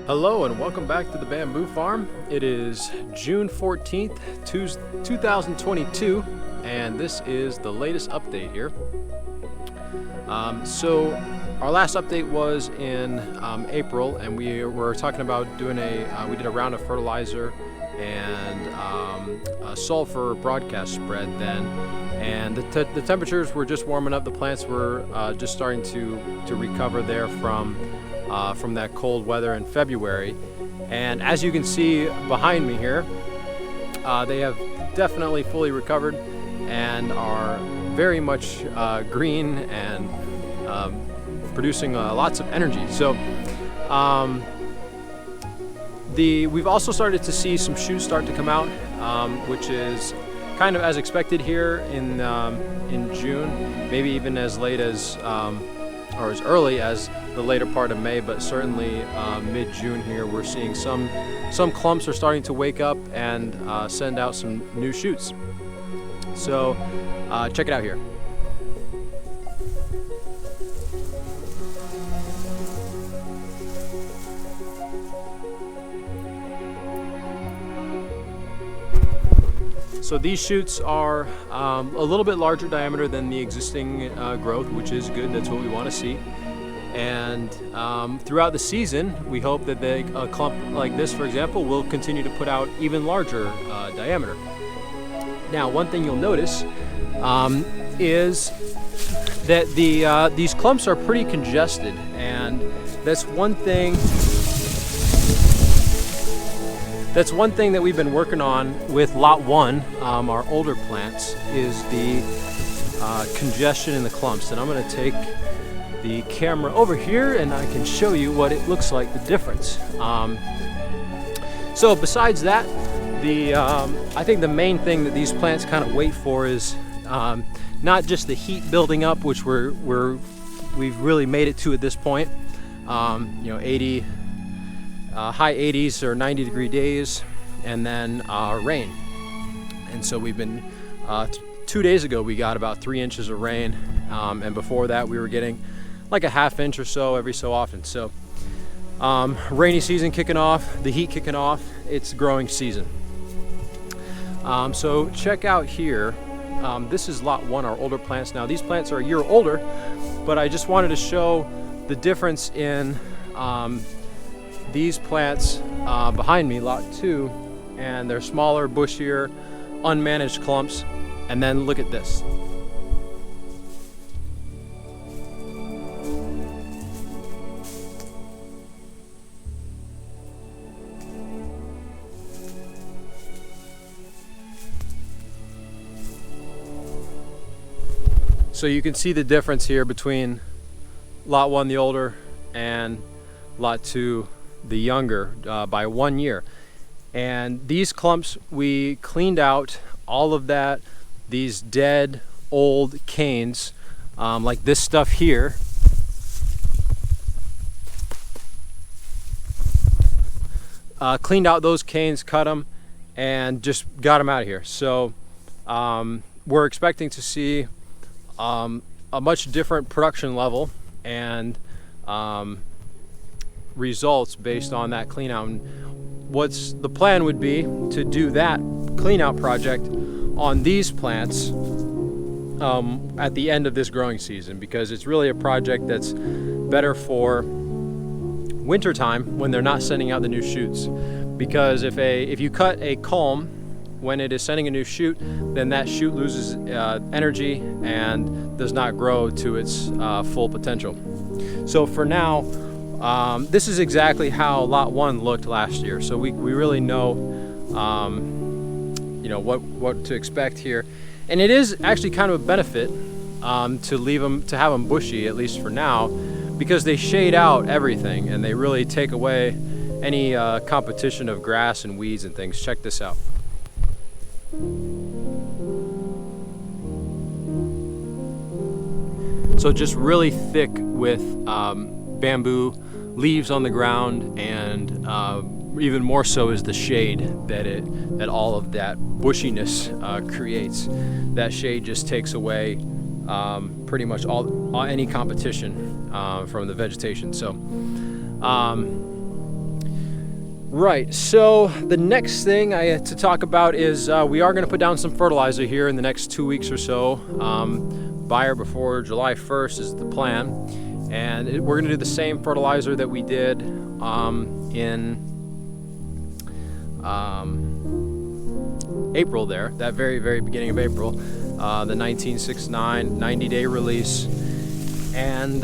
Hello and welcome back to the Bamboo Farm. It is June 14th, 2022, and this is the latest update here. So our last update was in April, and we were talking about doing we did a round of fertilizer and a sulfur broadcast spread then, and the temperatures were just warming up. The plants were just starting to recover there from that cold weather in February. And as you can see behind me here, they have definitely fully recovered and are very much green and producing lots of energy. So we've also started to see some shoots start to come out, which is kind of as expected here in June, maybe even as late as or as early as the later part of May, but certainly mid-June here we're seeing some clumps are starting to wake up and send out some new shoots. So check it out here. So these shoots are a little bit larger diameter than the existing growth, which is good. That's what we want to see. And throughout the season, we hope that a clump like this, for example, will continue to put out even larger diameter. Now, one thing you'll notice is that these clumps are pretty congested, and that's one thing that we've been working on with Lot 1, our older plants, is the congestion in the clumps. And I'm going to take the camera over here and I can show you what it looks like, the difference. So besides that, I think the main thing that these plants kind of wait for is not just the heat building up, which we've really made it to at this point. 80. High 80s or 90-degree days, and then rain. And so we've been 2 days ago we got about 3 inches of rain, and before that we were getting like a ½ inch or so every so often. So rainy season kicking off, the heat kicking off, it's growing season. So check out here, this is Lot 1, our older plants. Now these plants are a year older, but I just wanted to show the difference in these plants behind me, Lot 2, and they're smaller, bushier, unmanaged clumps. And then look at this. So you can see the difference here between Lot 1, the older, and Lot 2, the younger, by 1 year. And these clumps, we cleaned out all of that, these dead old canes, like this stuff here. Cleaned out those canes, cut them, and just got them out of here. So we're expecting to see a much different production level and results based on that clean out. And the plan would be to do that clean out project on these plants at the end of this growing season, because it's really a project that's better for winter time when they're not sending out the new shoots. Because if you cut a culm when it is sending a new shoot, then that shoot loses energy and does not grow to its full potential. So for now, this is exactly how Lot 1 looked last year. So we really know, what to expect here. And it is actually kind of a benefit to have them bushy, at least for now, because they shade out everything and they really take away any competition of grass and weeds and things. Check this out. So just really thick with bamboo leaves on the ground, and even more so is the shade that all of that bushiness creates. That shade just takes away pretty much any competition from the vegetation. So right, so the next thing I had to talk about is we are going to put down some fertilizer here in the next 2 weeks or so. Buyer before July 1st is the plan, and we're going to do the same fertilizer that we did in April there, that very beginning of April, the 1969 90-day release, and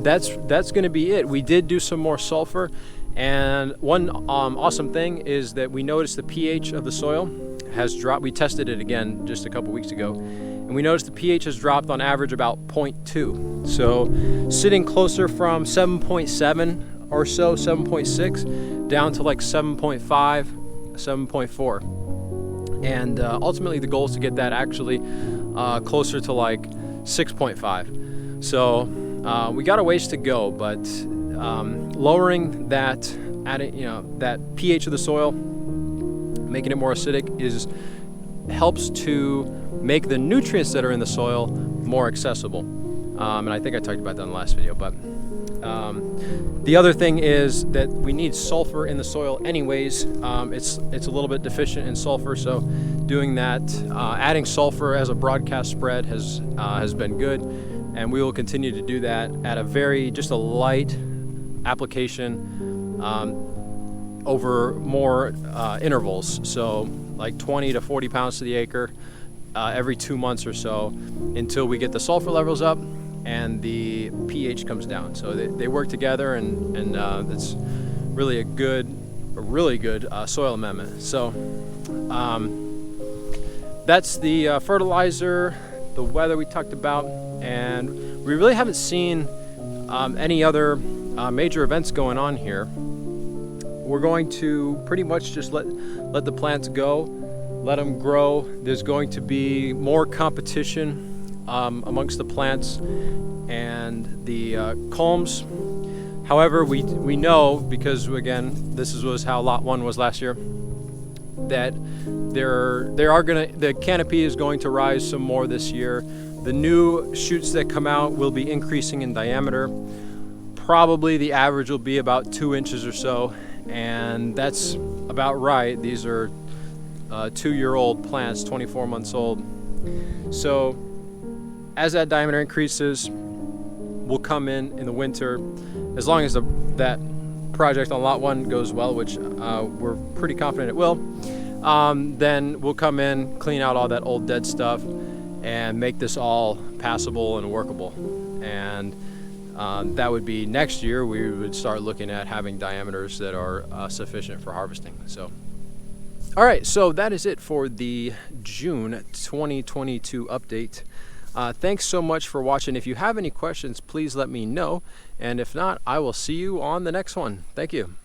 that's going to be it. We did do some more sulfur, and one awesome thing is that we noticed the pH of the soil has dropped. We tested it again just a couple weeks ago, and we noticed the pH has dropped on average about 0.2. So sitting closer from 7.7 or so, 7.6, down to like 7.5, 7.4. And ultimately the goal is to get that actually closer to like 6.5. So we got a ways to go, but lowering that, that pH of the soil, making it more acidic, helps to make the nutrients that are in the soil more accessible. And I think I talked about that in the last video, but the other thing is that we need sulfur in the soil anyways. It's a little bit deficient in sulfur, so doing that, adding sulfur as a broadcast spread has been good, and we will continue to do that at just a light application over more intervals. So like 20 to 40 pounds to the acre every 2 months or so, until we get the sulfur levels up and the pH comes down. So they work together, and it's really a really good soil amendment. So that's the fertilizer, the weather we talked about, and we really haven't seen any other major events going on here. We're going to pretty much just let the plants go, let them grow. There's going to be more competition amongst the plants and the culms. However, we know, because again, this was how lot 1 was last year, that the canopy is going to rise some more this year. The new shoots that come out will be increasing in diameter. Probably the average will be about 2 inches or so, and that's about right. These are 2-year-old plants, 24 months old. So as that diameter increases, we'll come in the winter, as long as that project on lot 1 goes well, which we're pretty confident it will. Then we'll come in, clean out all that old dead stuff, and make this all passable and workable. And that would be next year. We would start looking at having diameters that are sufficient for harvesting. So, all right, so that is it for the June 2022 update. Thanks so much for watching. If you have any questions, please let me know. And if not, I will see you on the next one. Thank you.